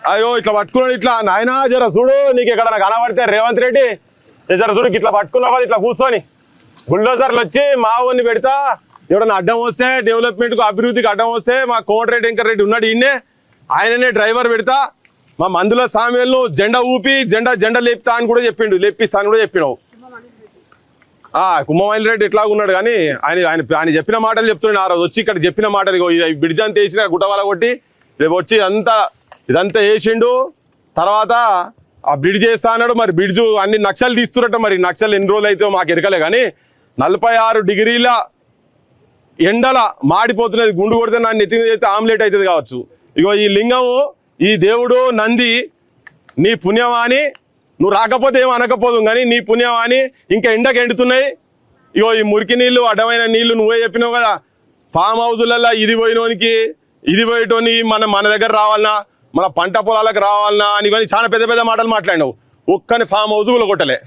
అయ్యో ఇట్లా పట్టుకున్నాడు ఇట్లా నాయనా జర చూడు నీకు ఇక్కడ నాకు కనబడితే రేవంత్ రెడ్డి జర చూడు ఇట్లా పట్టుకున్నావు కదా ఇట్లా కూర్చొని బుల్డోజర్లు వచ్చి మా ఊరిని పెడతా ఎవడన్నా అడ్డం వస్తే డెవలప్మెంట్కు అభివృద్ధికి అడ్డం వస్తే మా కోమటిరెడ్డి వెంకటరెడ్డి ఉన్నాడు ఈయనే ఆయననే డ్రైవర్ పెడతా మా మందుల సామ్యాలను జెండా ఊపి జెండా లేపుతా అని కూడా చెప్పిండు లేపిస్తా అని కూడా చెప్పినావు కుంభమైల్ రెడ్డి ఎట్లా ఉన్నాడు కానీ ఆయన చెప్పిన మాటలు చెప్తున్నాడు ఆ రోజు వచ్చి ఇక్కడ చెప్పిన మాటలు ఇది బ్రిడ్జ్ అంతా వేసిన గుట్టవాల కొట్టి రేపు వచ్చి ఇదంతా వేసిండు తర్వాత ఆ బ్రిడ్జ్ చేస్తా అన్నాడు మరి బ్రిడ్జ్ అన్ని నక్షలు తీస్తున్నట్టు మరి నక్షలు ఎన్ని రోజులు అయితే మాకు ఎరకలే కానీ 46 డిగ్రీల ఎండల మాడిపోతున్నది గుండు కొడితే నన్ను ఎత్తి చేస్తే ఆమ్లెట్ అవుతుంది కావచ్చు ఇగో ఈ లింగము ఈ దేవుడు నంది నీ పుణ్యమాని నువ్వు రాకపోతే ఏం అనకపోదు కానీ నీ పుణ్యమాని ఇంకా ఎండకు ఎండుతున్నాయి ఇగో ఈ మురికి నీళ్ళు అడ్డమైన నీళ్లు నువ్వే చెప్పినావు కదా ఫామ్ హౌజులలో ఇది పోయినోనికి ఇది పోయేటోని మన దగ్గర రావాలన్నా మన పంట పొలాలకు రావాలన్నా అని చాలా పెద్ద పెద్ద మాటలు మాట్లాడినావు ఒక్కని ఫామ్ హౌస్ కొట్టలే